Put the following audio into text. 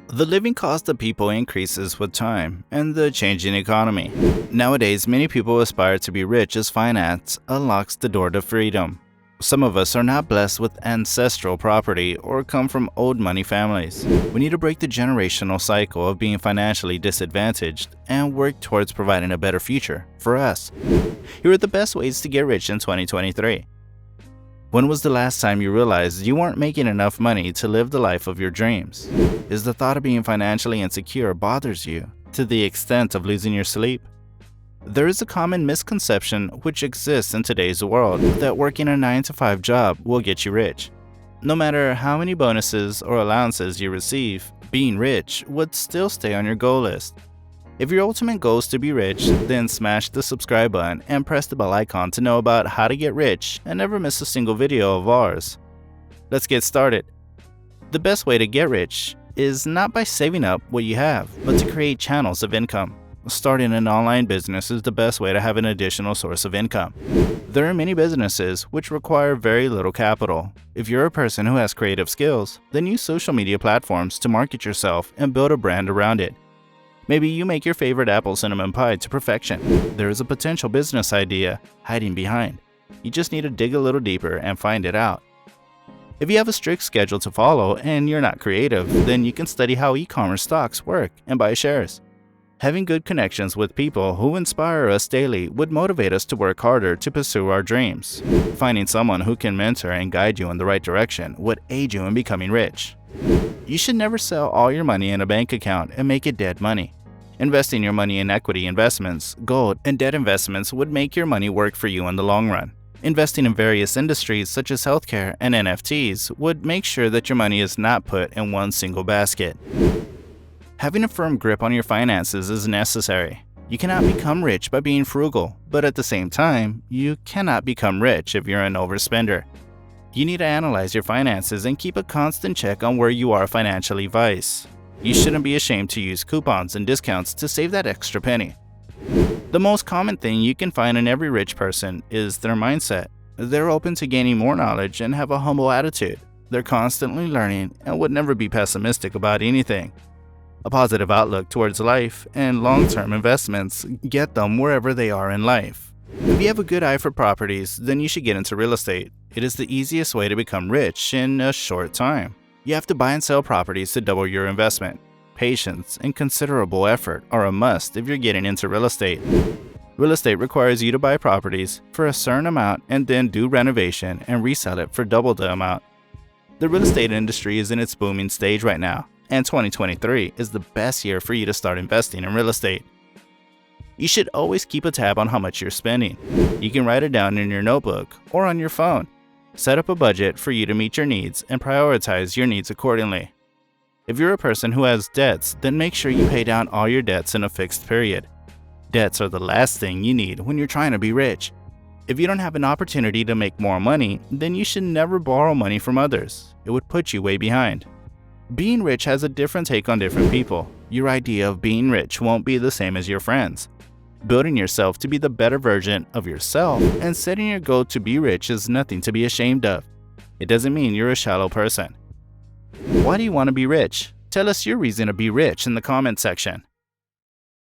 The living cost of people increases with time and the changing economy. Nowadays, many people aspire to be rich as finance unlocks the door to freedom. Some of us are not blessed with ancestral property or come from old money families. We need to break the generational cycle of being financially disadvantaged and work towards providing a better future for us. Here are the best ways to get rich in 2023. When was the last time you realized you weren't making enough money to live the life of your dreams? Is the thought of being financially insecure bothers you to the extent of losing your sleep? There is a common misconception which exists in today's world that working a 9-to-5 job will get you rich. No matter how many bonuses or allowances you receive, being rich would still stay on your goal list. If your ultimate goal is to be rich, then smash the subscribe button and press the bell icon to know about how to get rich and never miss a single video of ours. Let's get started. The best way to get rich is not by saving up what you have, but to create channels of income. Starting an online business is the best way to have an additional source of income. There are many businesses which require very little capital. If you're a person who has creative skills, then use social media platforms to market yourself and build a brand around it. Maybe you make your favorite apple cinnamon pie to perfection. There is a potential business idea hiding behind. You just need to dig a little deeper and find it out. If you have a strict schedule to follow and you're not creative, then you can study how e-commerce stocks work and buy shares. Having good connections with people who inspire us daily would motivate us to work harder to pursue our dreams. Finding someone who can mentor and guide you in the right direction would aid you in becoming rich. You should never sell all your money in a bank account and make it dead money. Investing your money in equity investments, gold, and debt investments would make your money work for you in the long run. Investing in various industries such as healthcare and NFTs would make sure that your money is not put in one single basket. Having a firm grip on your finances is necessary. You cannot become rich by being frugal, but at the same time, you cannot become rich if you're an overspender. You need to analyze your finances and keep a constant check on where you are financially wise. You shouldn't be ashamed to use coupons and discounts to save that extra penny. The most common thing you can find in every rich person is their mindset. They're open to gaining more knowledge and have a humble attitude. They're constantly learning and would never be pessimistic about anything. A positive outlook towards life and long-term investments get them wherever they are in life. If you have a good eye for properties, then you should get into real estate. It is the easiest way to become rich in a short time. You have to buy and sell properties to double your investment. Patience and considerable effort are a must if you're getting into real estate. Real estate requires you to buy properties for a certain amount and then do renovation and resell it for double the amount. The real estate industry is in its booming stage right now, and 2023 is the best year for you to start investing in real estate. You should always keep a tab on how much you're spending. You can write it down in your notebook or on your phone. Set up a budget for you to meet your needs and prioritize your needs accordingly. If you're a person who has debts, then make sure you pay down all your debts in a fixed period. Debts are the last thing you need when you're trying to be rich. If you don't have an opportunity to make more money, then you should never borrow money from others. It would put you way behind. Being rich has a different take on different people. Your idea of being rich won't be the same as your friends. Building yourself to be the better version of yourself and setting your goal to be rich is nothing to be ashamed of. It doesn't mean you're a shallow person. Why do you want to be rich? Tell us your reason to be rich in the comment section.